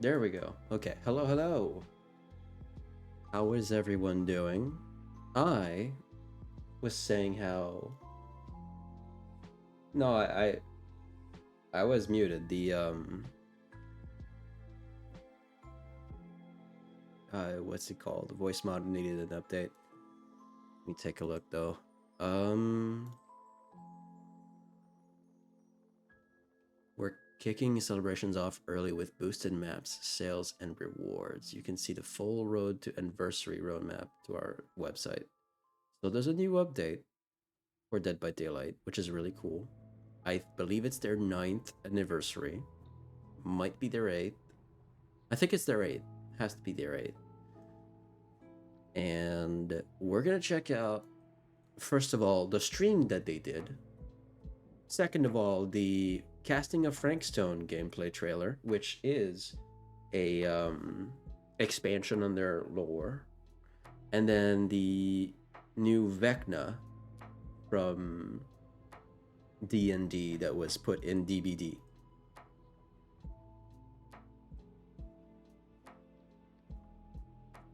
There we go. Okay, hello, hello. How is everyone doing? I was saying how... No, I was muted. What's it called? The voice mod needed an update. Let me take a look, though. We're kicking celebrations off early with boosted maps, sales, and rewards. You can see the full road to anniversary roadmap to our website. So there's a new update for Dead by Daylight, which is really cool. I believe it's their 9th anniversary. Might be their 8th. I think it's their 8th. Has to be their 8th. And we're gonna check out, first of all, the stream that they did. Second of all, the Casting of Frankstone gameplay trailer, which is a expansion on their lore. And then the new Vecna from D&D that was put in DBD.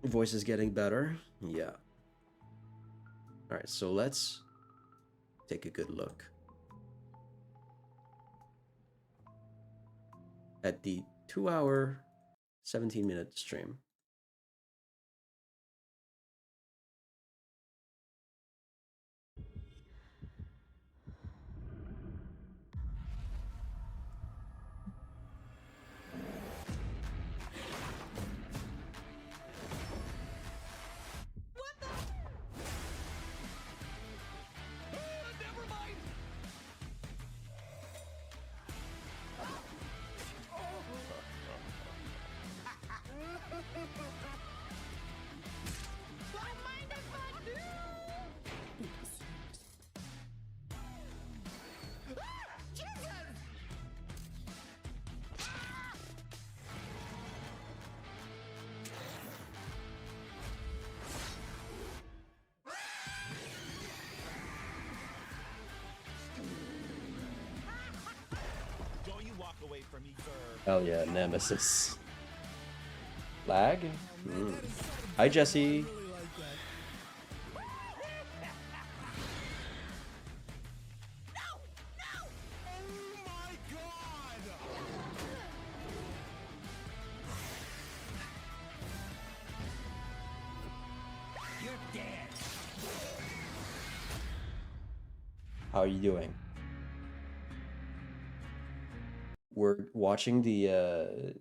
Voice is getting better. Yeah. All right, so let's take a good look at the 2-hour, 17-minute stream. Hell yeah, Nemesis. Lag? Hi, Jesse. How are you doing? We're watching the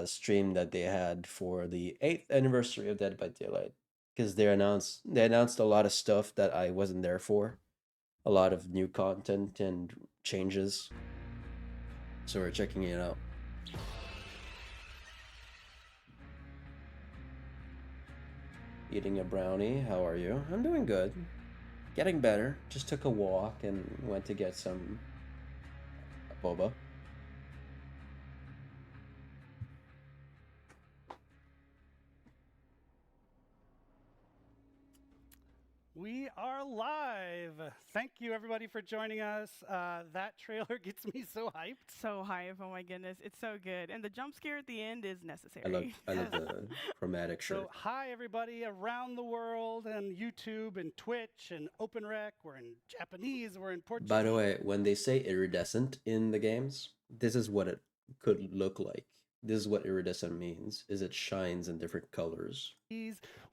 stream that they had for the 8th anniversary of Dead by Daylight, because they announced a lot of stuff that I wasn't there for, a lot of new content and changes. So we're checking it out. Eating a brownie. How are you? I'm doing good. Getting better. Just took a walk and went to get some boba. We are live. Thank you, everybody, for joining us. That trailer gets me so hyped. So hype! Oh my goodness, it's so good, and the jump scare at the end is necessary. I love the chromatic shirt. So, hi, everybody around the world, and YouTube, and Twitch, and OpenRec. We're in Japanese. We're in Portuguese. By the way, when they say iridescent in the games, this is what it could look like. This is what iridescent means, is it shines in different colors.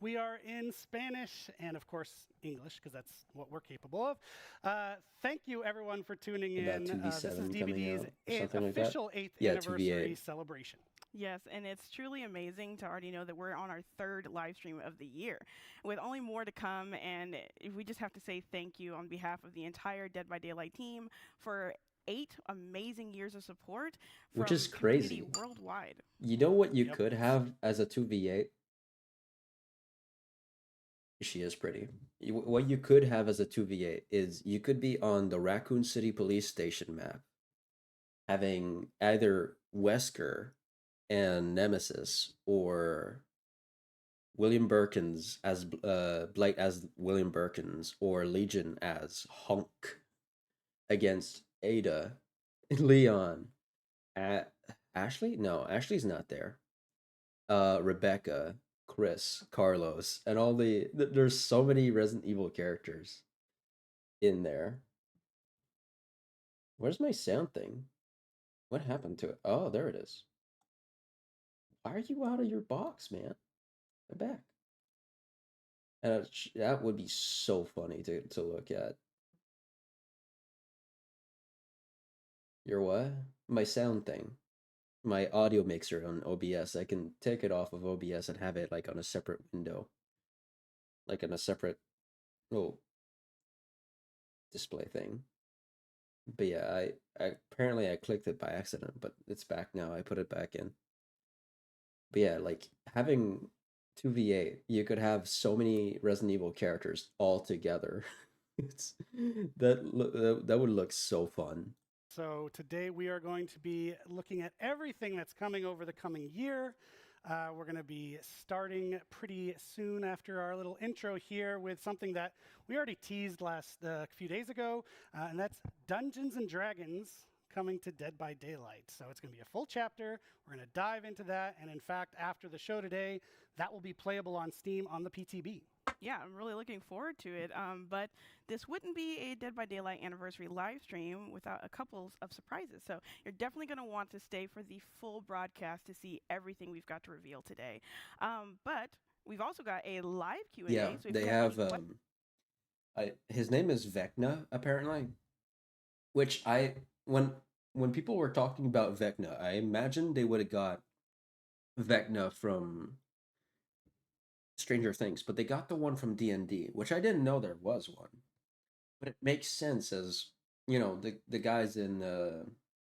We are in Spanish and, of course, English, because that's what we're capable of. Thank you, everyone, for tuning in. This is DBD's official 8th anniversary celebration. Yes, and it's truly amazing to already know that we're on our 3rd live stream of the year, with only more to come, and we just have to say thank you on behalf of the entire Dead by Daylight team for 8 amazing years of support, which is crazy worldwide. You know what you could have as a 2v8? She is pretty. What you could have as a 2v8 is you could be on the Raccoon City Police Station map, having either Wesker and Nemesis, or William Birkins as Blight as William Birkins, or Legion as Hunk, against Ada, Leon, Ashley? No, Ashley's not there. Rebecca, Chris, Carlos, and all there's so many Resident Evil characters in there. Where's my sound thing? What happened to it? Oh, there it is. Why are you out of your box, man? I'm back. And that would be so funny to look at. Your what? My sound thing. My audio mixer on OBS. I can take it off of OBS and have it like on a separate window. Like in a separate little display thing. But yeah, I apparently I clicked it by accident, but it's back now. I put it back in. But yeah, like having 2v8, you could have so many Resident Evil characters all together. That would look so fun. So today we are going to be looking at everything that's coming over the coming year. We're going to be starting pretty soon after our little intro here with something that we already teased a few days ago, and that's Dungeons & Dragons coming to Dead by Daylight. So it's going to be a full chapter. We're going to dive into that, and in fact, after the show today, that will be playable on Steam on the PTB. Yeah, I'm really looking forward to it. But this wouldn't be a Dead by Daylight anniversary live stream without a couple of surprises. So you're definitely going to want to stay for the full broadcast to see everything we've got to reveal today. But we've also got a live Q&A. Yeah, so they have. His name is Vecna, apparently. Which when people were talking about Vecna, I imagined they would have got Vecna from Stranger Things, but they got the one from D&D, which I didn't know there was one. But it makes sense as, you know, the guys in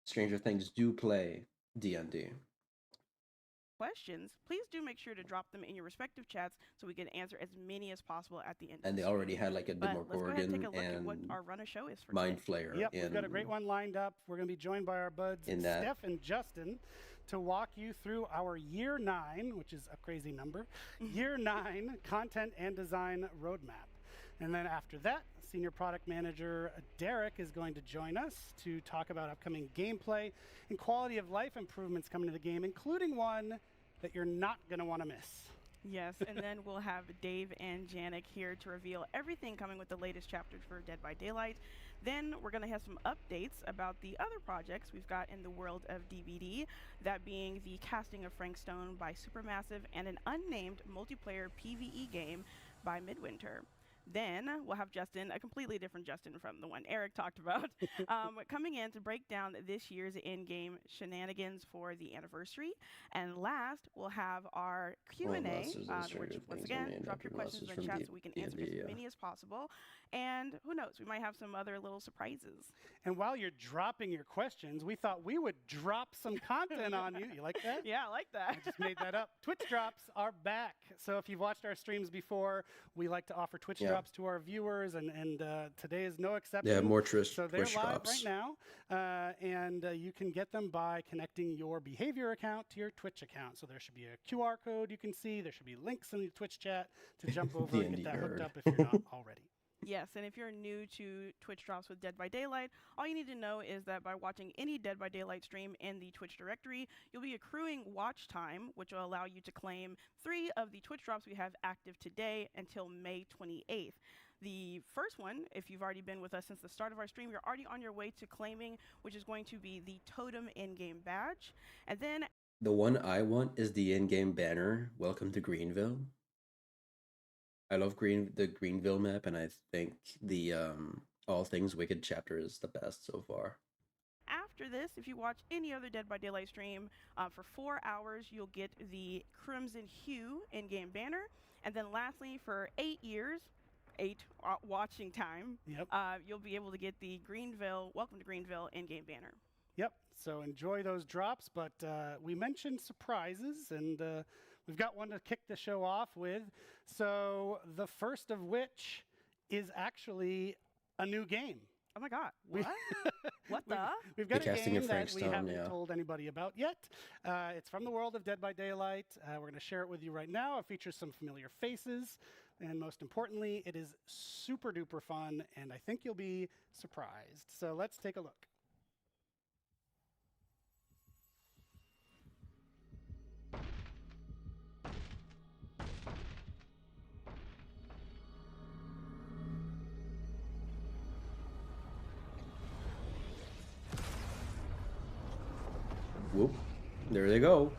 Stranger Things do play D&D. Questions, please do make sure to drop them in your respective chats so we can answer as many as possible at the end. And they already had like a Demogorgon and at what our run of show is for Mind today. Flayer. Yep, we've got a great one lined up. We're going to be joined by our buds Steph and Justin to walk you through our Year 9, which is a crazy number, Year 9 content and design roadmap. And then after that, Senior Product Manager Derek is going to join us to talk about upcoming gameplay and quality of life improvements coming to the game, including one that you're not going to want to miss. Yes, and then we'll have Dave and Janik here to reveal everything coming with the latest chapters for Dead by Daylight. Then we're going to have some updates about the other projects we've got in the world of DBD, that being the casting of Frank Stone by Supermassive and an unnamed multiplayer PvE game by Midwinter. Then we'll have Justin, a completely different Justin from the one Eric talked about, coming in to break down this year's in-game shenanigans for the anniversary. And last, we'll have our Q&A, which, once again, drop your questions in the chat so we can answer as many as possible. And who knows, we might have some other little surprises. And while you're dropping your questions, we thought we would drop some content on you. You like that? Yeah, I like that. I just made that up. Twitch drops are back. So if you've watched our streams before, we like to offer Twitch drops to our viewers, and today is no exception. Yeah, more Twitch drops. So they're live right now, and you can get them by connecting your Behavior account to your Twitch account. So there should be a QR code you can see. There should be links in the Twitch chat to jump over and get that hooked up if you're not already. Yes, and if you're new to Twitch Drops with Dead by Daylight, all you need to know is that by watching any Dead by Daylight stream in the Twitch directory, you'll be accruing watch time, which will allow you to claim 3 of the Twitch Drops we have active today until May 28th. The first one, if you've already been with us since the start of our stream, you're already on your way to claiming, which is going to be the Totem in-game badge. And then the one I want is the in-game banner, Welcome to Greenville. I love the Greenville map, and I think the All Things Wicked chapter is the best so far. After this, if you watch any other Dead by Daylight stream for 4 hours, you'll get the Crimson Hue in-game banner. And then lastly, for 8 years, 8 watching time, you'll be able to get the Greenville, Welcome to Greenville in-game banner. Yep, so enjoy those drops, but we mentioned surprises, and we've got one to kick the show off with. So the first of which is actually a new game. Oh my God! What? What the? We've got a game that we haven't told anybody about yet. It's from the world of Dead by Daylight. We're going to share it with you right now. It features some familiar faces, and most importantly, it is super duper fun, and I think you'll be surprised. So let's take a look. Whoop. There they go.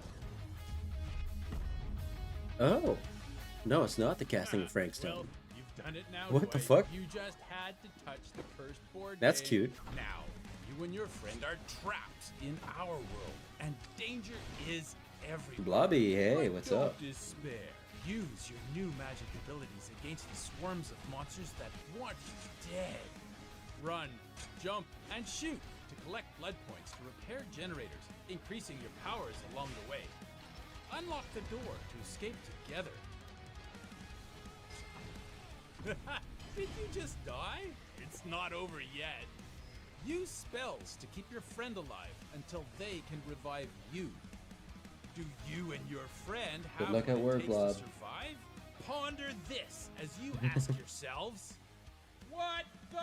Oh. No, it's not the casting of Frank Stone. Well, you've done it now. What the fuck? You just had to touch the cursed board. That's cute. Now, you and your friend are trapped in our world, and danger is everywhere. Blobby, hey, But what's don't up? despair. Use your new magic abilities against the swarms of monsters that want you dead. Run, jump, and shoot to collect blood points to repair generators, increasing your powers along the way. Unlock the door to escape together. Did you just die? It's not over yet. Use spells to keep your friend alive until they can revive you. Do you and your friend have Good luck what at it work, takes Blob. to survive? Ponder this as you ask yourselves, what the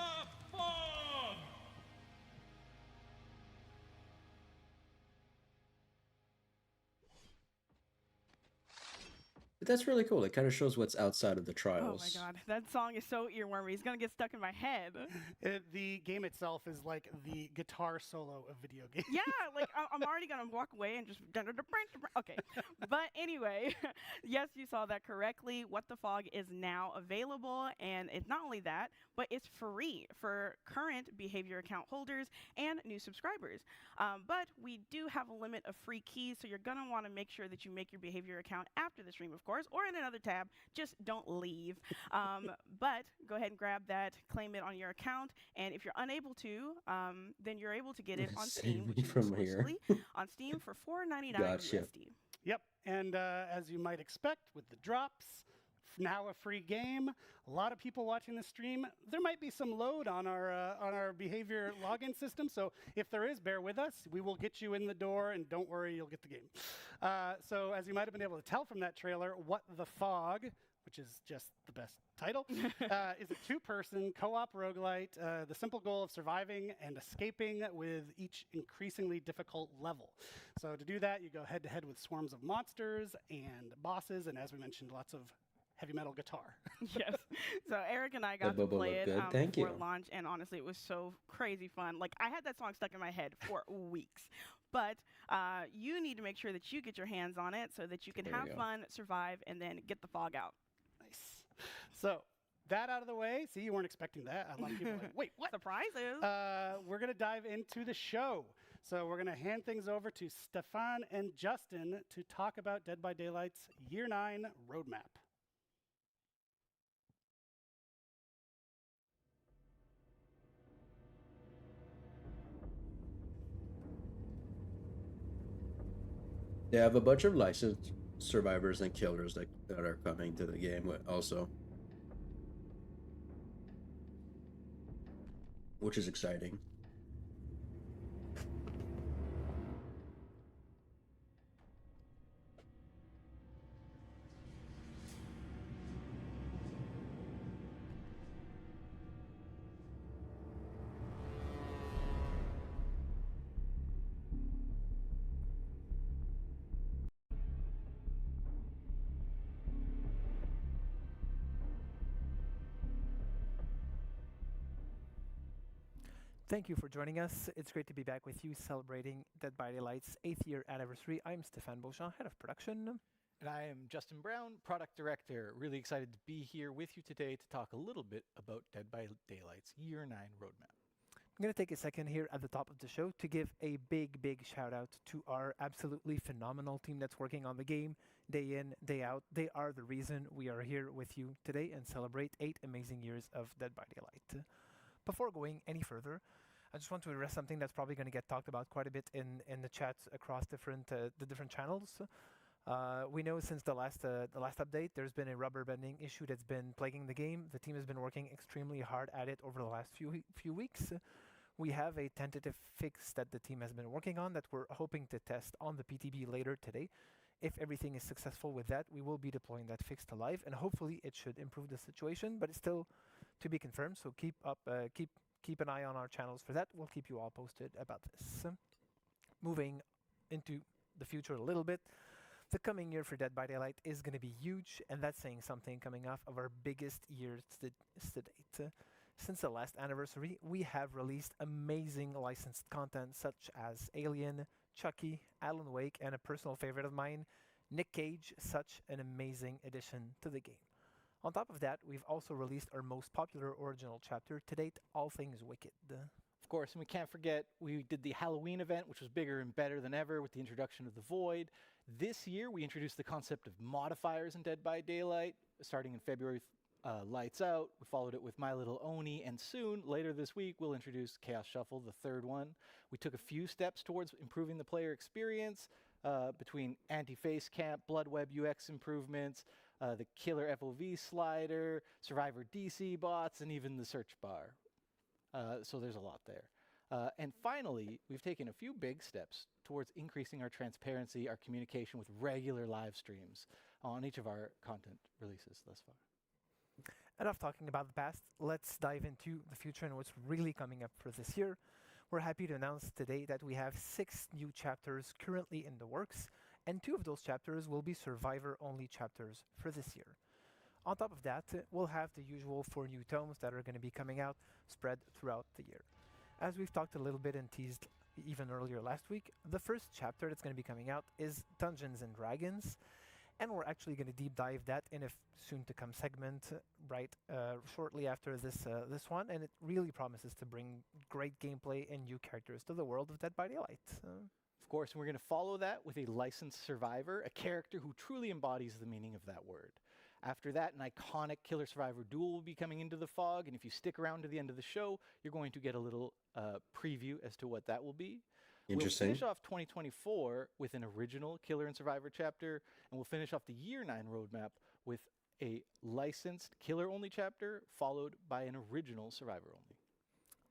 fog? But that's really cool. It kind of shows what's outside of the Oh trials. my god, that song is so earwormy. It's gonna get stuck in my head. The game itself is like the guitar solo of video games. Yeah, like I'm already gonna walk away and just okay. But anyway, yes, you saw that correctly. What the Fog is now available, and it's not only that, but it's free for current behavior account holders and new subscribers. But we do have a limit of free keys, so you're gonna want to make sure that you make your behavior account after the stream, of course, or in another tab. Just don't leave. But go ahead and grab that, claim it on your account, and if you're unable to, then you're able to get it on Save Steam, me which is from here. exclusively on Steam for $4.99 Gotcha. USD. Yep, and as you might expect with the drops, now a free game. A lot of people watching the stream. There might be some load on our behavior login system, so if there is, bear with us. We will get you in the door, and don't worry, you'll get the game. So as you might have been able to tell from that trailer, What the Fog, which is just the best title, is a two-person co-op roguelite. The simple goal of surviving and escaping with each increasingly difficult level. So to do that, you go head-to-head with swarms of monsters and bosses, and as we mentioned, lots of heavy metal guitar. Yes. So Eric and I got to play it before launch, and honestly, it was so crazy fun. Like, I had that song stuck in my head for weeks. But you need to make sure that you get your hands on it so that you can have fun, survive, and then get the fog out. Nice. So that out of the way. See, you weren't expecting that. A lot of people are like, wait, what? Surprises. We're going to dive into the show. So we're going to hand things over to Stefan and Justin to talk about Dead by Daylight's Year 9 roadmap. They have a bunch of licensed survivors and killers that are coming to the game also, which is exciting. Thank you for joining us. It's great to be back with you celebrating Dead by Daylight's 8th year anniversary. I'm Stéphane Beauchamp, Head of Production. And I am Justin Brown, Product Director. Really excited to be here with you today to talk a little bit about Dead by Daylight's Year 9 roadmap. I'm going to take a second here at the top of the show to give a big shout out to our absolutely phenomenal team that's working on the game day in, day out. They are the reason we are here with you today and celebrate 8 amazing years of Dead by Daylight. Before going any further, I just want to address something that's probably going to get talked about quite a bit in the chats across the different channels. We know since the last update, there's been a rubber banding issue that's been plaguing the game. The team has been working extremely hard at it over the last few weeks. We have a tentative fix that the team has been working on that we're hoping to test on the PTB later today. If everything is successful with that, we will be deploying that fix to live, and hopefully it should improve the situation, but it's still to be confirmed, so keep an eye on our channels for that. We'll keep you all posted about this. Moving into the future a little bit, the coming year for Dead by Daylight is going to be huge, and that's saying something coming off of our biggest years to date. Since the last anniversary, we have released amazing licensed content such as Alien, Chucky, Alan Wake, and a personal favorite of mine, Nick Cage, such an amazing addition to the game. On top of that, we've also released our most popular original chapter to date, All Things Wicked. Of course, and we can't forget, we did the Halloween event, which was bigger and better than ever with the introduction of the Void. This year, we introduced the concept of modifiers in Dead by Daylight, starting in February, Lights Out. We followed it with My Little Oni, and soon, later this week, we'll introduce Chaos Shuffle, the third one. We took a few steps towards improving the player experience between anti-face camp, Blood Web UX improvements, the killer FOV slider, Survivor DC bots, and even the search bar. So there's a lot there. And finally, we've taken a few big steps towards increasing our transparency, our communication with regular live streams on each of our content releases thus far. Enough talking about the past, let's dive into the future and what's really coming up for this year. We're happy to announce today that we have 6 new chapters currently in the works, and 2 of those chapters will be Survivor-only chapters for this year. On top of that, we'll have the usual 4 new tomes that are going to be coming out spread throughout the year. As we've talked a little bit and teased even earlier last week, the first chapter that's going to be coming out is Dungeons and Dragons, and we're actually going to deep dive that in a soon-to-come segment shortly after this one, and it really promises to bring great gameplay and new characters to the world of Dead by Daylight. Of course, we're going to follow that with a licensed survivor, a character who truly embodies the meaning of that word. After that, an iconic Killer Survivor duel will be coming into the fog, and if you stick around to the end of the show, you're going to get a little preview as to what that will be. Interesting. We'll finish off 2024 with an original Killer and Survivor chapter, and we'll finish off the Year 9 roadmap with a licensed Killer-only chapter, followed by an original Survivor-only.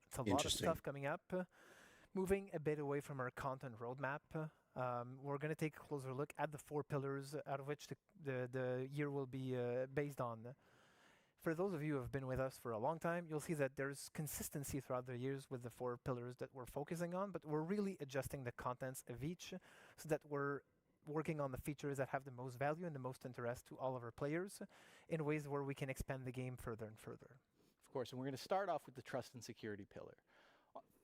It's a lot of stuff coming up. Moving a bit away from our content roadmap, we're going to take a closer look at the 4 pillars out of which the year will be based on. For those of you who have been with us for a long time, you'll see that there's consistency throughout the years with the 4 pillars that we're focusing on, but we're really adjusting the contents of each so that we're working on the features that have the most value and the most interest to all of our players in ways where we can expand the game further and further. Of course, and we're going to start off with the trust and security pillar.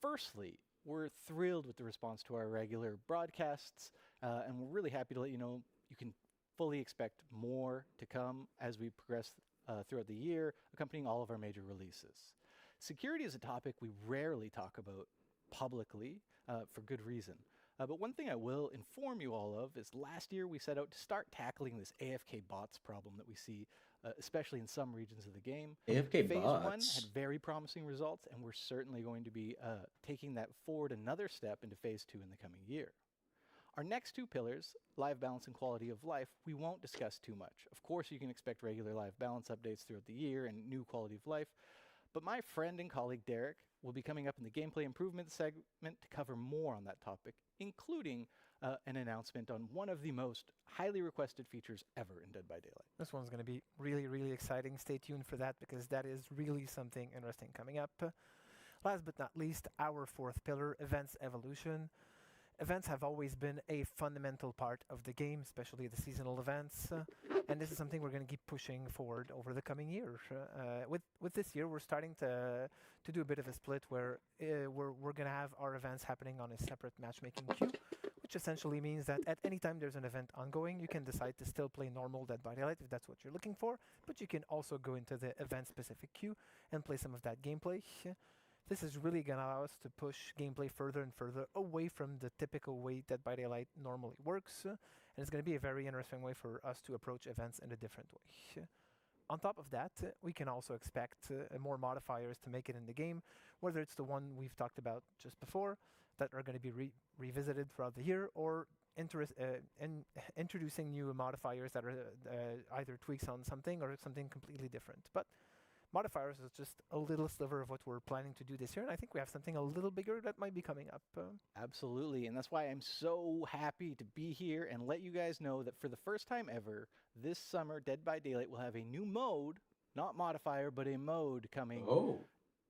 Firstly, we're thrilled with the response to our regular broadcasts, and we're really happy to let you know you can fully expect more to come as we progress throughout the year, accompanying all of our major releases. Security is a topic we rarely talk about publicly, for good reason. But one thing I will inform you all of is last year we set out to start tackling this AFK bots problem that we see, especially in some regions of the game. AFK Phase bots? 1 had very promising results, and we're certainly going to be taking that forward another step into Phase 2 in the coming year. Our next 2 pillars, live balance and quality of life, we won't discuss too much. Of course, you can expect regular live balance updates throughout the year and new quality of life, but my friend and colleague Derek will be coming up in the gameplay improvement segment to cover more on that topic, including an announcement on one of the most highly requested features ever in Dead by Daylight. This one's going to be really, really exciting. Stay tuned for that because that is really something interesting coming up. Last but not least, our 4th pillar, events evolution. Events have always been a fundamental part of the game, especially the seasonal events, and this is something we're going to keep pushing forward over the coming years. With this year, we're starting to do a bit of a split where we're going to have our events happening on a separate matchmaking queue, which essentially means that at any time there's an event ongoing, you can decide to still play normal Dead by Daylight if that's what you're looking for, but you can also go into the event-specific queue and play some of that gameplay. This is really going to allow us to push gameplay further and further away from the typical way Dead by Daylight normally works, and it's going to be a very interesting way for us to approach events in a different way. On top of that, we can also expect more modifiers to make it in the game, whether it's the one we've talked about just before, that are going to be revisited throughout the year, or introducing new modifiers that are either tweaks on something or something completely different. But modifiers is just a little sliver of what we're planning to do this year, and I think we have something a little bigger that might be coming up. Absolutely, and that's why I'm so happy to be here and let you guys know that for the first time ever, this summer, Dead by Daylight will have a new mode, not modifier, but a mode coming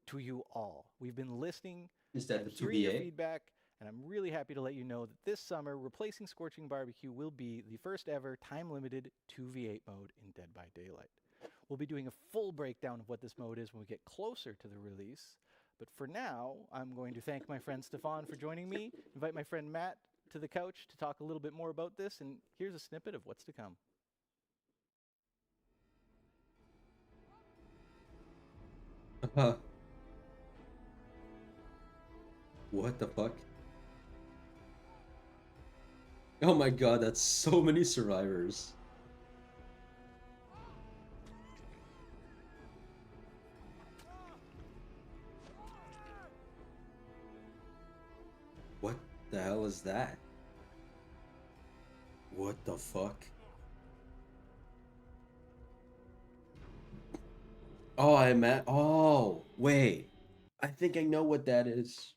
to you all. We've been listening and hearing your feedback, and I'm really happy to let you know that this summer, replacing Scorching Barbecue will be the first ever time-limited 2v8 mode in Dead by Daylight. We'll be doing a full breakdown of what this mode is when we get closer to the release. But for now, I'm going to thank my friend Stefan for joining me, invite my friend Matt to the couch to talk a little bit more about this, and here's a snippet of what's to come. What the fuck? Oh my god, that's so many survivors. What the hell is that? What the fuck? Oh, oh, wait. I think I know what that is.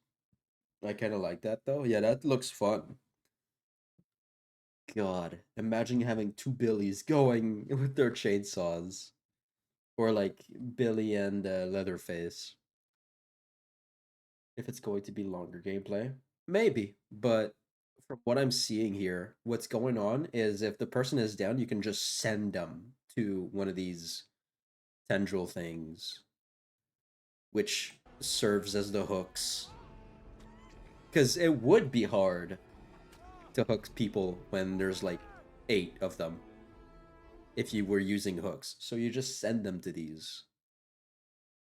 I kind of like that though. Yeah, that looks fun. God, imagine having two Billies going with their chainsaws. Or like Billy and Leatherface. If it's going to be longer gameplay. Maybe, but from what I'm seeing here, what's going on is if the person is down, you can just send them to one of these tendril things, which serves as the hooks. Because it would be hard to hook people when there's like 8 of them if you were using hooks. So you just send them to these.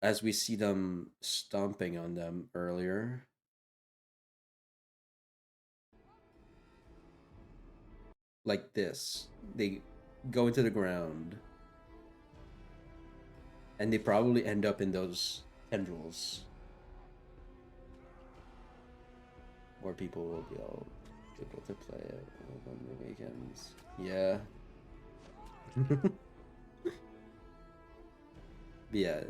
As we see them stomping on them earlier. Like this. They go into the ground. And they probably end up in those tendrils. More people will be able to play it on the weekends. Yeah. Yeah,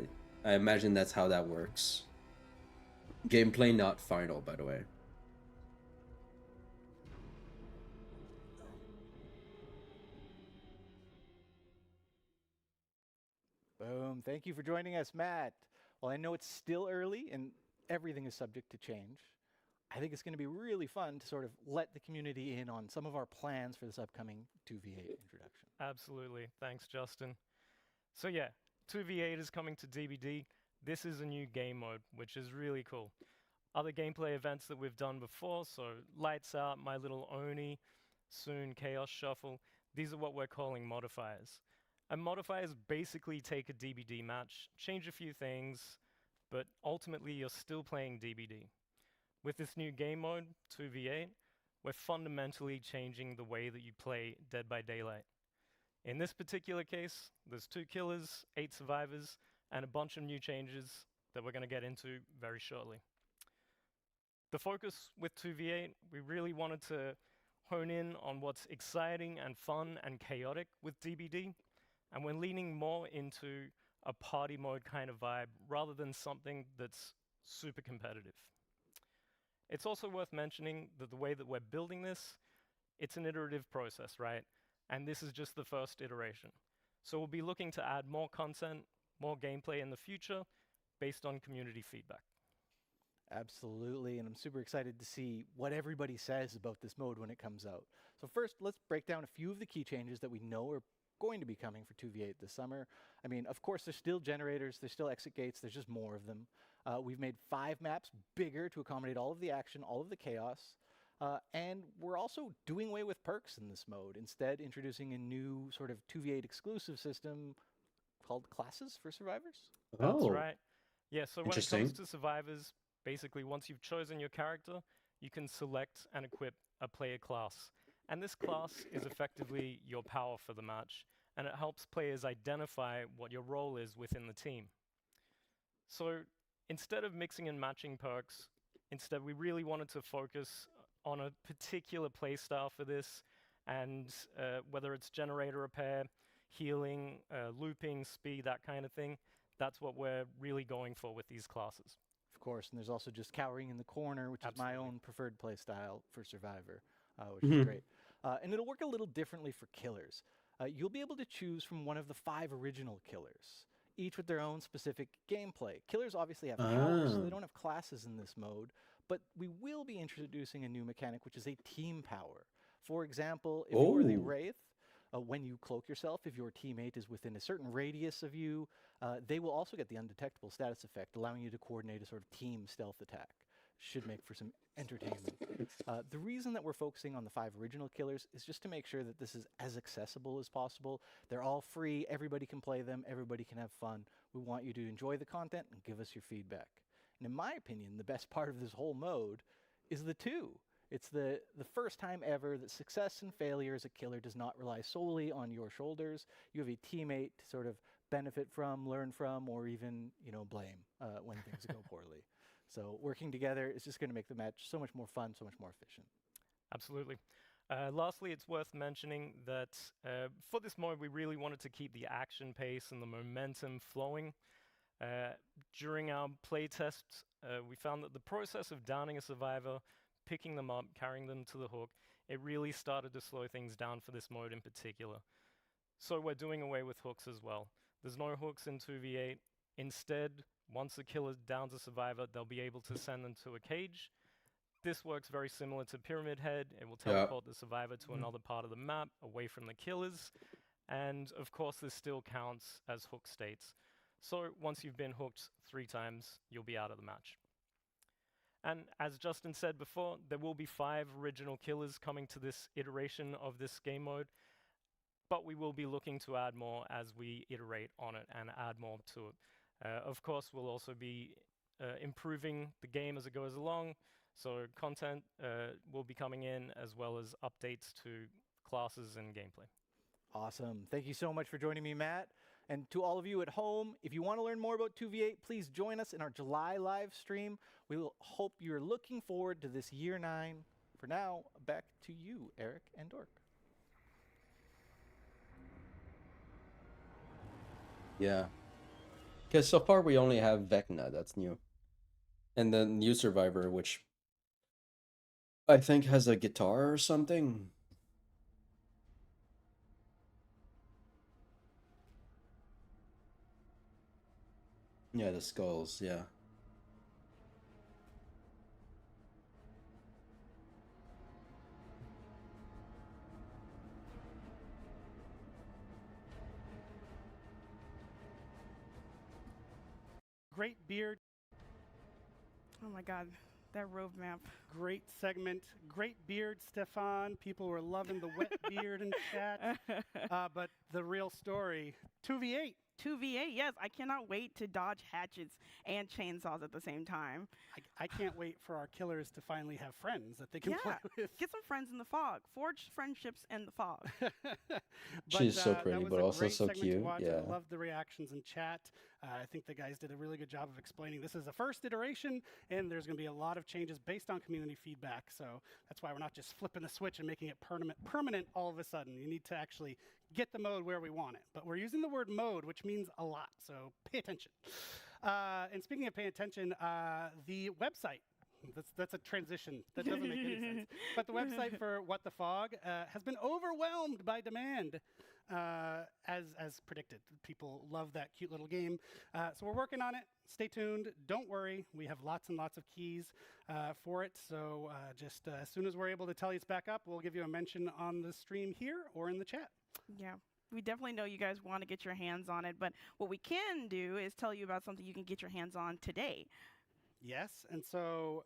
I imagine that's how that works. Gameplay not final, by the way. Boom. Thank you for joining us, Matt. Well, I know it's still early and everything is subject to change. I think it's going to be really fun to sort of let the community in on some of our plans for this upcoming 2v8 introduction. Absolutely. Thanks, Justin. So yeah, 2v8 is coming to DBD. This is a new game mode, which is really cool. Other gameplay events that we've done before, so Lights Out, My Little Oni, soon Chaos Shuffle, these are what we're calling modifiers. And modifiers basically take a DBD match, change a few things, but ultimately you're still playing DBD. With this new game mode, 2v8, we're fundamentally changing the way that you play Dead by Daylight. In this particular case, there's 2 killers, 8 survivors, and a bunch of new changes that we're going to get into very shortly. The focus with 2v8, we really wanted to hone in on what's exciting and fun and chaotic with DBD, and we're leaning more into a party mode kind of vibe rather than something that's super competitive. It's also worth mentioning that the way that we're building this, it's an iterative process, right? And this is just the first iteration. So we'll be looking to add more content, more gameplay in the future based on community feedback. Absolutely, and I'm super excited to see what everybody says about this mode when it comes out. So first, let's break down a few of the key changes that we know are going to be coming for 2v8 this summer. I mean, of course, there's still generators, there's still exit gates, there's just more of them. We've made 5 maps bigger to accommodate all of the action, all of the chaos. And we're also doing away with perks in this mode, instead introducing a new sort of 2v8 exclusive system called classes for survivors. That's right. Yeah, so when it comes to survivors, basically once you've chosen your character, you can select and equip a player class. And this class is effectively your power for the match, and it helps players identify what your role is within the team. So instead of mixing and matching perks, instead we really wanted to focus on a particular playstyle for this, and whether it's generator repair, healing, looping, speed, that kind of thing, that's what we're really going for with these classes. Of course, and there's also just cowering in the corner, which is my own preferred playstyle for Survivor, which is great. And it'll work a little differently for killers. You'll be able to choose from one of the 5 original killers, each with their own specific gameplay. Killers obviously have powers, so they don't have classes in this mode, but we will be introducing a new mechanic, which is a team power. For example, if you are the Wraith, when you cloak yourself, if your teammate is within a certain radius of you, they will also get the undetectable status effect, allowing you to coordinate a sort of team stealth attack. should make for some entertainment. The reason that we're focusing on the 5 original killers is just to make sure that this is as accessible as possible. They're all free, everybody can play them, everybody can have fun. We want you to enjoy the content and give us your feedback. And in my opinion, the best part of this whole mode is the 2. It's the first time ever that success and failure as a killer does not rely solely on your shoulders. You have a teammate to sort of benefit from, learn from, or even, blame when things go poorly. So working together is just going to make the match so much more fun, so much more efficient. Absolutely. Lastly, it's worth mentioning that for this mode, we really wanted to keep the action pace and the momentum flowing. During our playtests, we found that the process of downing a survivor, picking them up, carrying them to the hook, it really started to slow things down for this mode in particular. So we're doing away with hooks as well. There's no hooks in 2v8. Instead, once the killer downs a survivor, they'll be able to send them to a cage. This works very similar to Pyramid Head. It will teleport the survivor to another part of the map, away from the killers. And of course, this still counts as hook states. So once you've been hooked 3 times, you'll be out of the match. And as Justin said before, there will be 5 original killers coming to this iteration of this game mode, but we will be looking to add more as we iterate on it and add more to it. Of course, we'll also be improving the game as it goes along, so content will be coming in as well as updates to classes and gameplay. Awesome. Thank you so much for joining me, Matt. And to all of you at home, if you want to learn more about 2v8, please join us in our July live stream. We will hope you're looking forward to this year 9. For now, back to you, Eric and Dork. Yeah. Because so far we only have Vecna, that's new. And then New Survivor, which I think has a guitar or something. Yeah, the skulls, yeah. Great beard. Oh my God, that road map. Great segment. Great beard, Stefan. People were loving the wet beard in chat. But the real story, 2v8. 2v8, yes. I cannot wait to dodge hatchets and chainsaws at the same time. I can't wait for our killers to finally have friends that they can play with. Get some friends in the fog. Forge friendships in the fog. She's so pretty, but also so cute. Yeah. I love the reactions in chat. I think the guys did a really good job of explaining this is the first iteration, and there's going to be a lot of changes based on community feedback. So that's why we're not just flipping the switch and making it permanent all of a sudden. You need to actually get the mode where we want it. But we're using the word mode, which means a lot. So pay attention. And speaking of paying attention, the website. That's a transition that doesn't make any sense. But the website for What the Fog has been overwhelmed by demand, as predicted. People love that cute little game. So we're working on it. Stay tuned. Don't worry. We have lots and lots of keys for it. So just as soon as we're able to tell you it's back up, we'll give you a mention on the stream here or in the chat. Yeah. We definitely know you guys want to get your hands on it, but what we can do is tell you about something you can get your hands on today. Yes, and so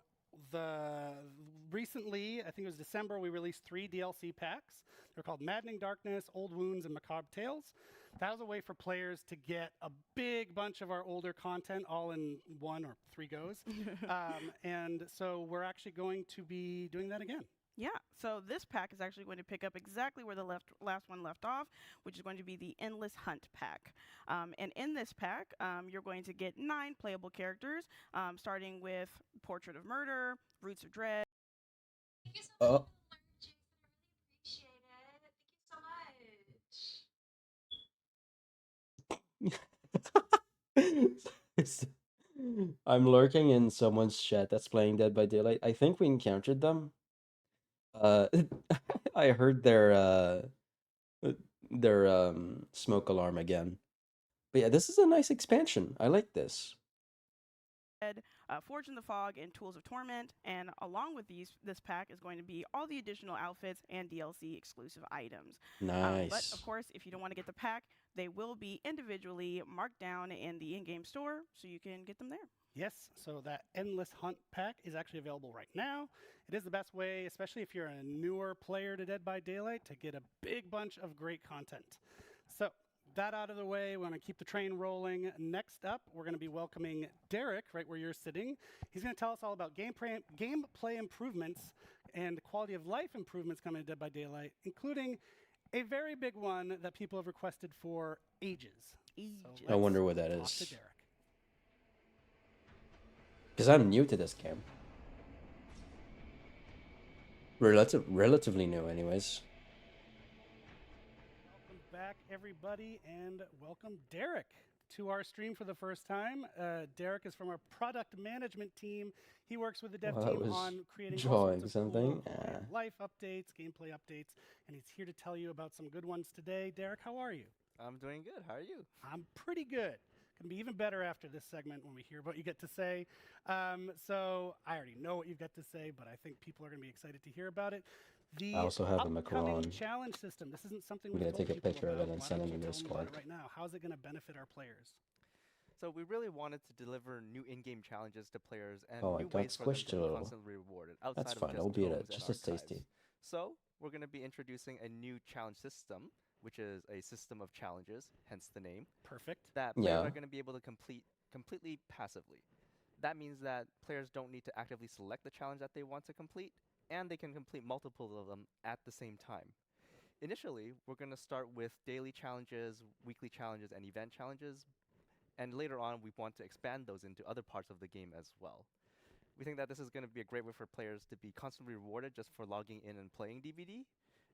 recently, I think it was December, we released 3 DLC packs. They're called Maddening Darkness, Old Wounds, and Macabre Tales. That was a way for players to get a big bunch of our older content all in 1 or 3 goes. And so we're actually going to be doing that again. Yeah, so this pack is actually going to pick up exactly where the last one left off, which is going to be the Endless Hunt pack. And in this pack, you're going to get 9 playable characters, starting with Portrait of Murder, Roots of Dread. Thank you so much. I really appreciate it. Thank you so much. I'm lurking in someone's chat that's playing Dead by Daylight. I think we encountered them. I heard their smoke alarm again. But yeah, this is a nice expansion. I like this. Forge in the Fog and Tools of Torment, and along with this pack is going to be all the additional outfits and DLC exclusive items. Nice. But of course, if you don't want to get the pack, they will be individually marked down in the in-game store, so you can get them there. Yes, so that Endless Hunt pack is actually available right now. It is the best way, especially if you're a newer player to Dead by Daylight, to get a big bunch of great content. So that out of the way, we want to keep the train rolling. Next up, we're going to be welcoming Derek, right where you're sitting. He's going to tell us all about gameplay improvements and quality of life improvements coming to Dead by Daylight, including a very big one that people have requested for ages. So I wonder what that is. To Derek. Because I'm new to this game. Relatively new, anyways. Welcome back, everybody, and welcome Derek to our stream for the first time. Derek is from our product management team. He works with the dev team on creating drawing something. Cool life updates, gameplay updates, and he's here to tell you about some good ones today. Derek, how are you? I'm doing good. How are you? I'm pretty good. Can be even better after this segment when we hear what you get to say. So I already know what you've got to say, but I think people are going to be excited to hear about it. I also have a Macaron challenge system. This isn't something we're going to take a picture of it and send it in Discord right now. How's it going to benefit our players? So we really wanted to deliver new in-game challenges to players and new ways for them to be constantly rewarded outside That's fine. of It'll be just just as tasty. So we're going to be introducing a new challenge system, which is a system of challenges, hence the name. Perfect. That players are going to be able to complete completely passively. That means that players don't need to actively select the challenge that they want to complete, and they can complete multiple of them at the same time. Initially, we're going to start with daily challenges, weekly challenges, and event challenges, and later on we want to expand those into other parts of the game as well. We think that this is going to be a great way for players to be constantly rewarded just for logging in and playing DBD,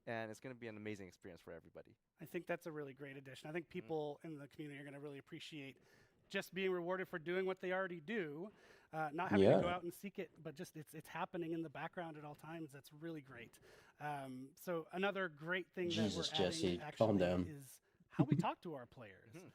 and it's going to be an amazing experience for everybody. I think that's a really great addition. I think people in the community are going to really appreciate just being rewarded for doing what they already do, not having to go out and seek it, but just it's happening in the background at all times. That's really great. So another great thing that we're adding actually is how we talk to our players.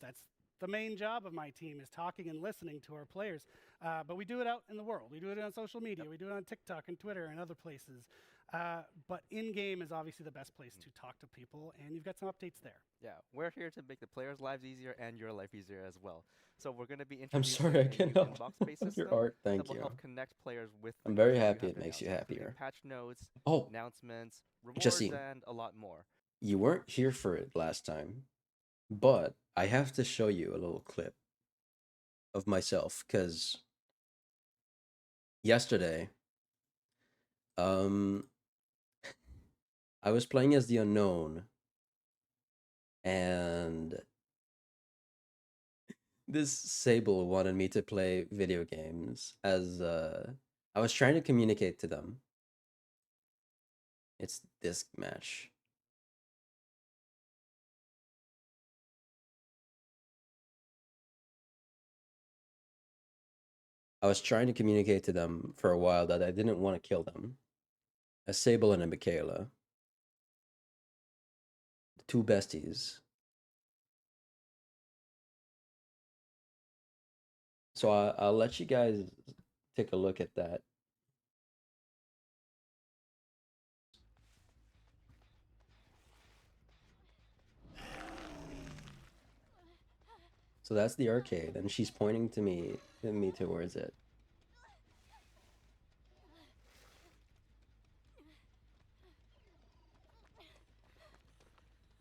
That's the main job of my team, is talking and listening to our players. But we do it out in the world. We do it on social media. We do it on TikTok and Twitter and other places. But in-game is obviously the best place to talk to people, and you've got some updates there. Yeah, we're here to make the players' lives easier and your life easier as well. So we're going to be I'm sorry, I cannot download your art. Thank that will you. help connect players with. I'm very happy it makes you happier. Patch notes, Oh, announcements, rewards, Justine, and a lot more. You weren't here for it last time, but I have to show you a little clip of myself, because yesterday, I was playing as the Unknown, and this Sable wanted me to play video games as I was trying to communicate to them. It's this match. I was trying to communicate to them for a while that I didn't want to kill them. A Sable and a Michaela. The two besties. So I'll let you guys take a look at that. So that's the arcade, and she's pointing to me towards it.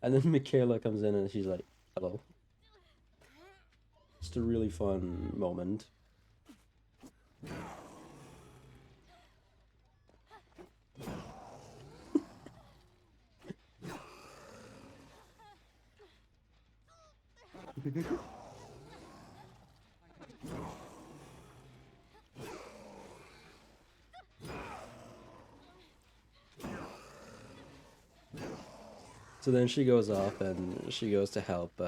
And then Michaela comes in and she's like, hello. Just a really fun moment. So then she goes off and she goes to help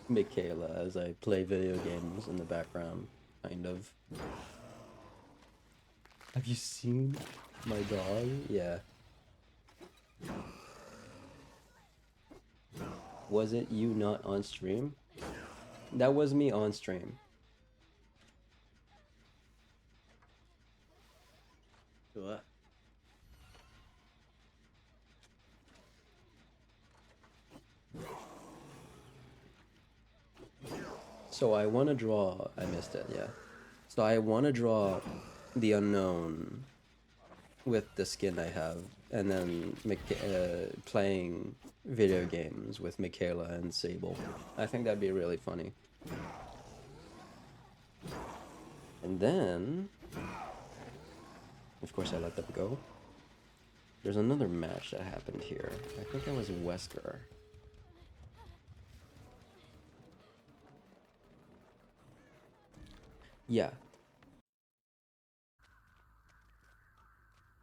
Michaela as I play video games in the background, kind of. Have you seen my dog? Yeah. Was it you not on stream? That was me on stream. What? So I want to draw... I missed it, yeah. So I want to draw the unknown with the skin I have, and then playing video games with Michaela and Sable. I think that'd be really funny. And then... Of course I let them go. There's another match that happened here. I think that was Wesker. Yeah.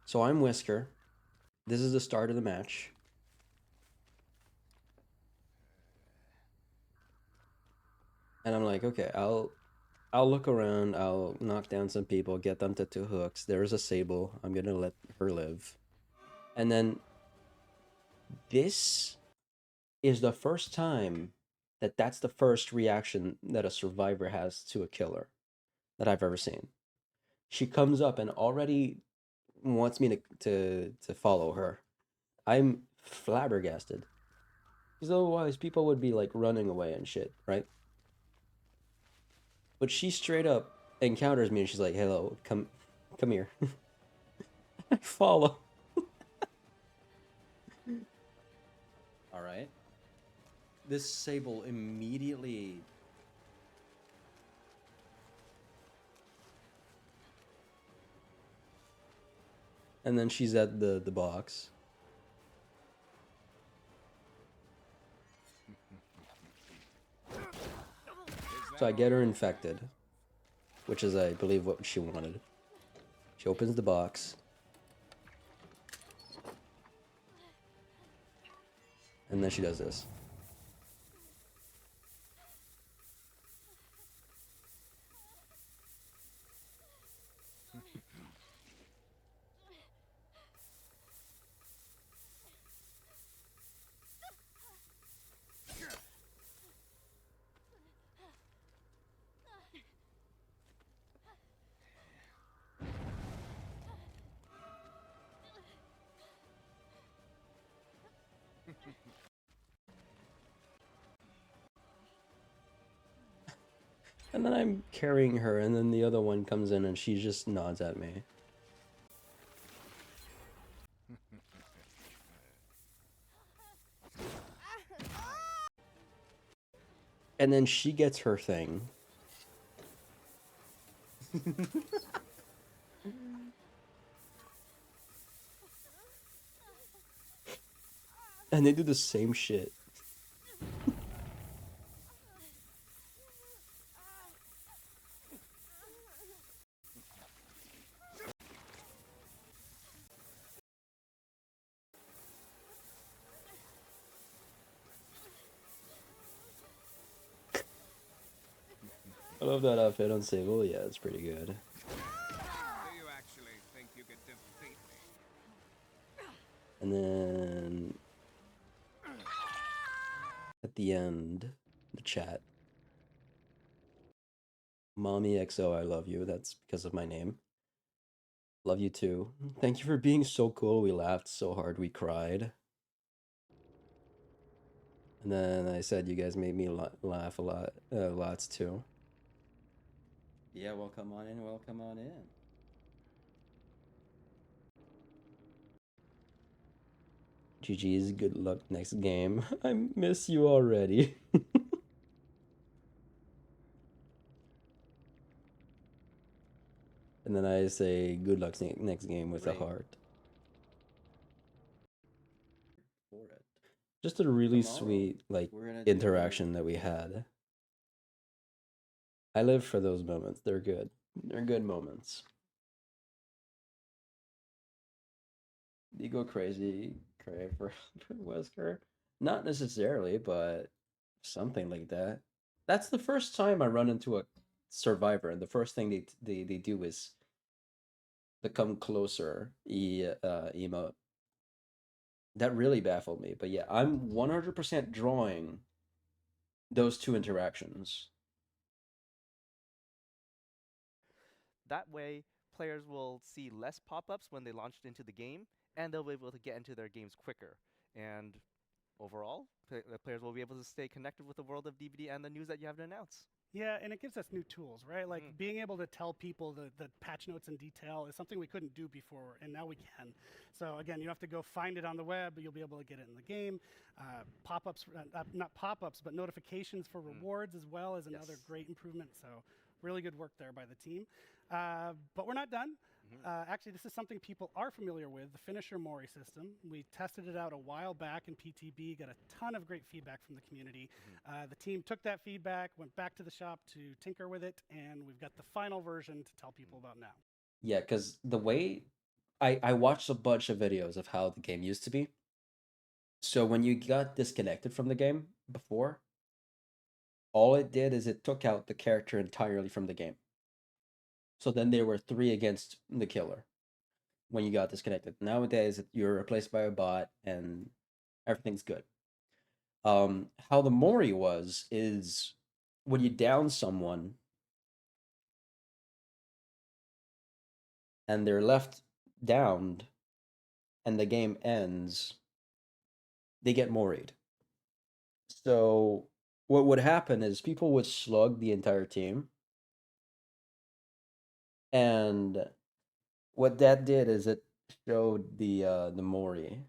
So I'm Wesker. This is the start of the match. And I'm like, okay, I'll look around, I'll knock down some people, get them to 2 hooks. There's a Sable. I'm gonna let her live. And then this is the first time that's the first reaction that a survivor has to a killer that I've ever seen. She comes up and already wants me to follow her. I'm flabbergasted. Because otherwise people would be like running away and shit, right? But she straight up encounters me and she's like, hello, come here. I follow. Alright. This Sable immediately... And then she's at the box. So I get her infected, which is, I believe, what she wanted. She opens the box. And then she does this. And then I'm carrying her, and then the other one comes in and she just nods at me. And then she gets her thing. And they do the same shit. I love that outfit on Sable. Yeah, it's pretty good. Do you actually think you could defeat me? And then at the end, the chat. Mommy XO, I love you. That's because of my name. Love you too. Thank you for being so cool. We laughed so hard we cried. And then I said you guys made me laugh a lot, lots too. Yeah, welcome on in, welcome on in. GG's, good luck next game. I miss you already. And then I say good luck next game with a heart. Just a really sweet, like, interaction that we had. I live for those moments. They're good. They're good moments. You go crazy, cray for Wesker? Not necessarily, but something like that. That's the first time I run into a survivor, and the first thing they do is become closer emote. That really baffled me. But yeah, I'm 100% drawing those 2 interactions. That way, players will see less pop-ups when they launched into the game, and they'll be able to get into their games quicker. And overall, the players will be able to stay connected with the world of DBD and the news that you have to announce. Yeah, and it gives us new tools, right? Like being able to tell people the patch notes in detail is something we couldn't do before, and now we can. So again, you have to go find it on the web, but you'll be able to get it in the game. Pop-ups, not pop-ups, but notifications for rewards as well is another great improvement. So really good work there by the team. But we're not done. Actually, this is something people are familiar with, the Finisher Mori system. We tested it out a while back in PTB, got a ton of great feedback from the community. The team took that feedback, went back to the shop to tinker with it, and we've got the final version to tell people about now. Yeah, because the way I watched a bunch of videos of how the game used to be. So when you got disconnected from the game before, all it did is it took out the character entirely from the game. So then there were 3 against the killer when you got disconnected. Nowadays, you're replaced by a bot and everything's good. How the Mori was is when you down someone and they're left downed and the game ends, they get Mori'd. So what would happen is people would slug the entire team. And what that did is it showed the Mori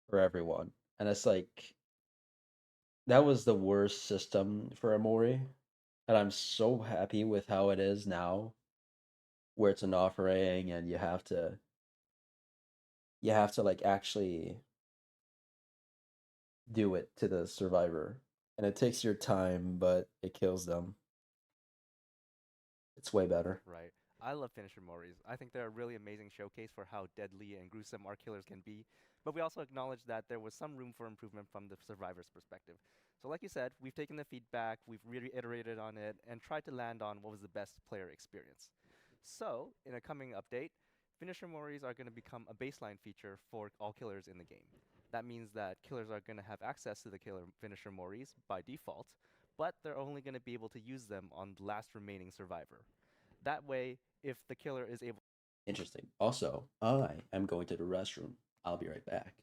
for everyone. And it's like that was the worst system for a Mori. And I'm so happy with how it is now, where it's an offering and you have to like actually do it to the survivor. And it takes your time, but it kills them. It's way better. Right. I love Finisher Moris. I think they're a really amazing showcase for how deadly and gruesome our killers can be. But we also acknowledge that there was some room for improvement from the survivor's perspective. So like you said, we've taken the feedback, we've reiterated on it, and tried to land on what was the best player experience. So, in a coming update, Finisher Moris are going to become a baseline feature for all killers in the game. That means that killers are going to have access to the Finisher Moris by default, but they're only going to be able to use them on the last remaining survivor. That way, if the killer is able... Interesting. Also, I am going to the restroom. I'll be right back.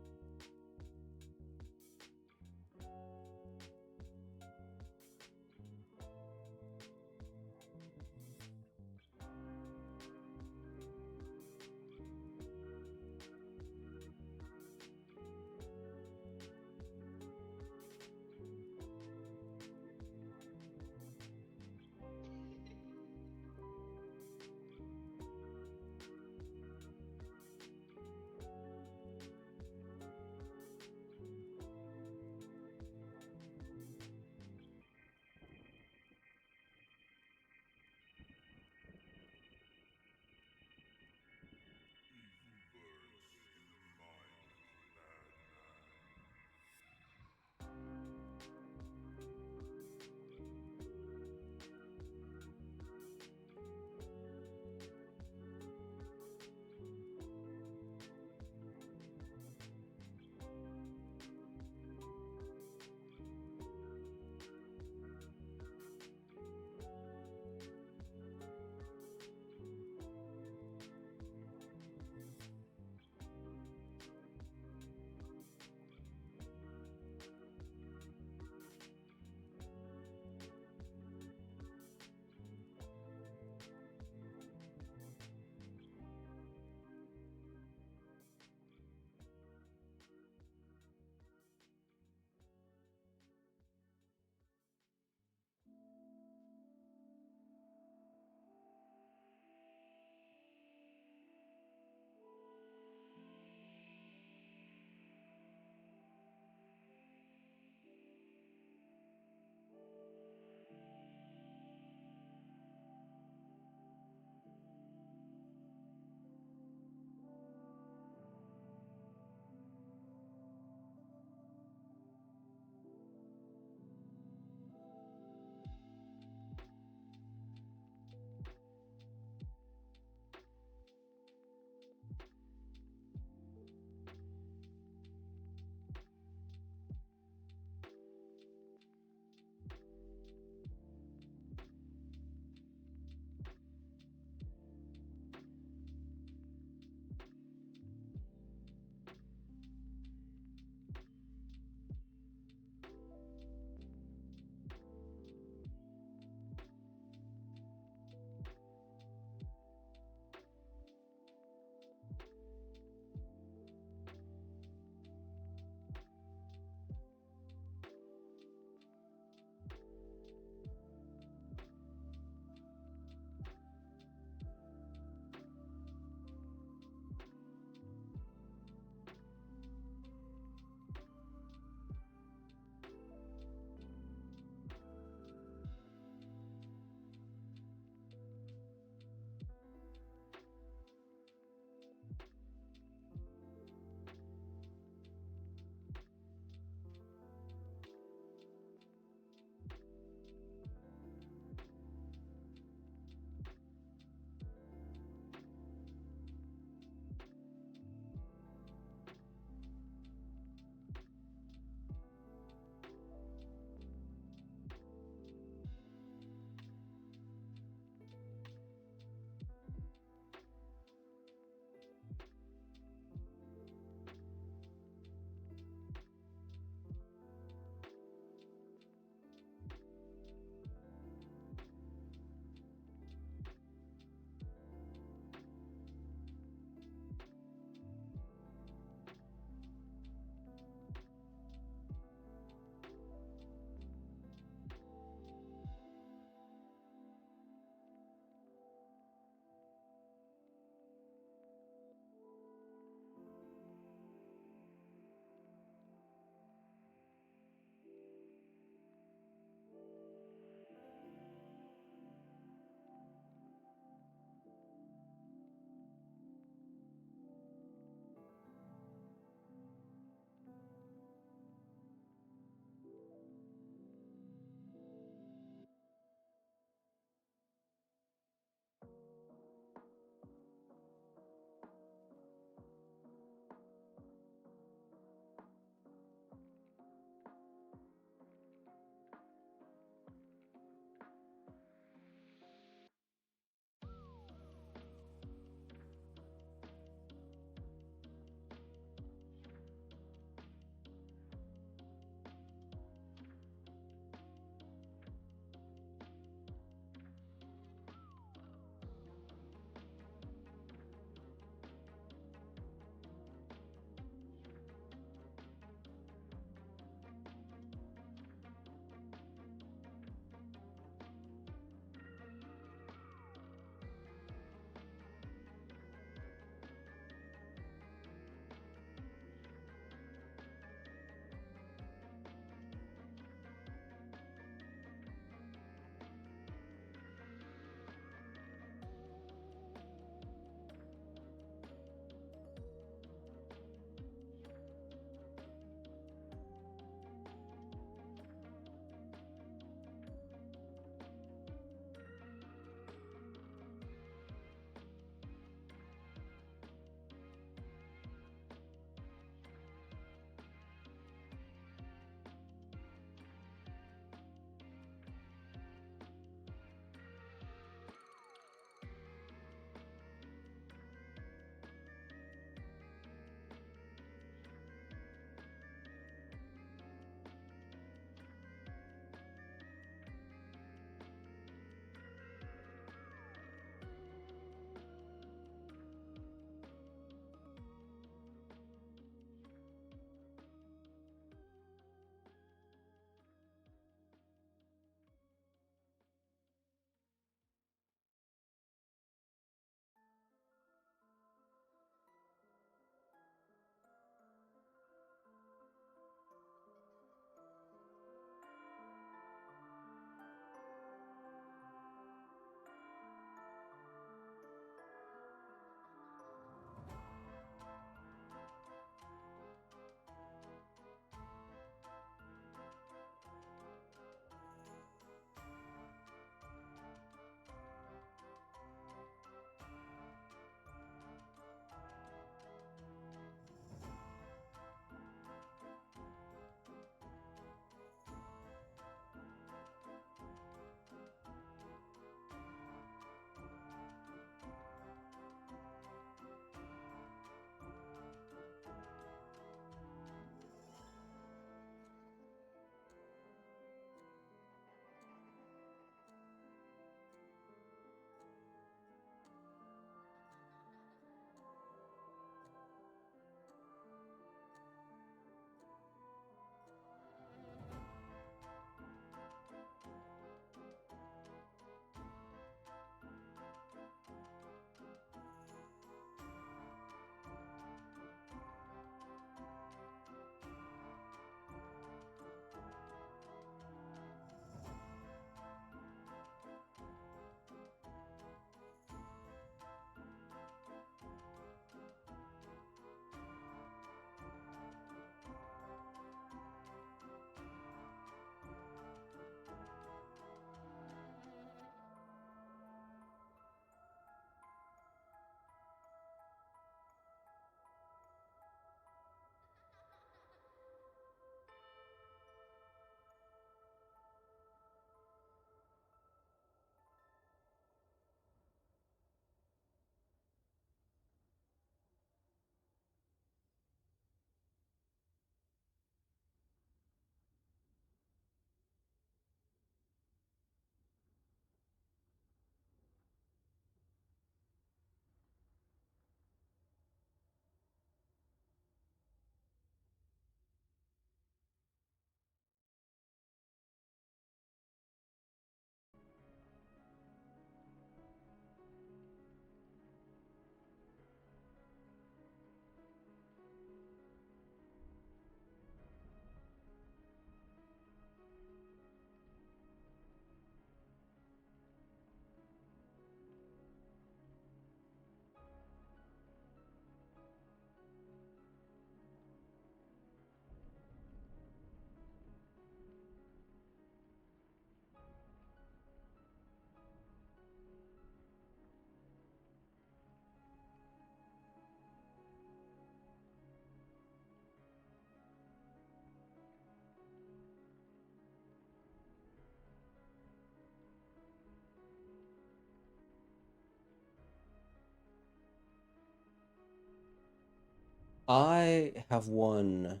I have won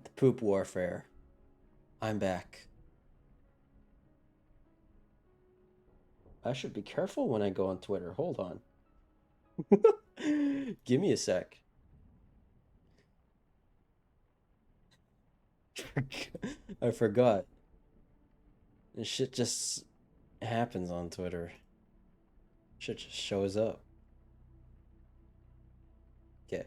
the poop warfare. I'm back. I should be careful when I go on Twitter. Hold on. Give me a sec. I forgot. This shit just happens on Twitter. Shit just shows up. Okay.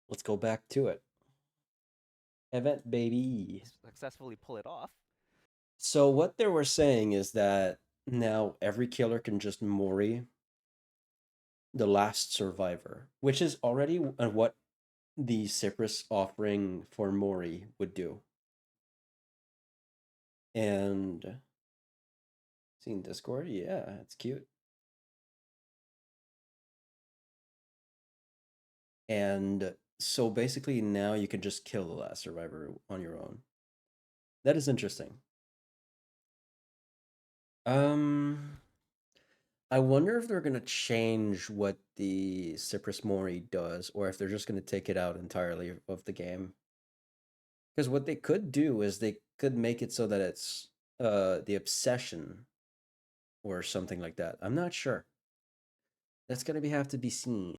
Let's go back to it. Event, baby. Successfully pull it off. So what they were saying is that now every killer can just Mori the last survivor, which is already what the Cyprus offering for Mori would do. And seen Discord? Yeah, it's cute. And so basically now you can just kill the last survivor on your own. That is interesting. I wonder if they're going to change what the Cyprus Mori does, or if they're just going to take it out entirely of the game. Because what they could do is they could make it so that it's the obsession or something like that. I'm not sure. That's going to have to be seen.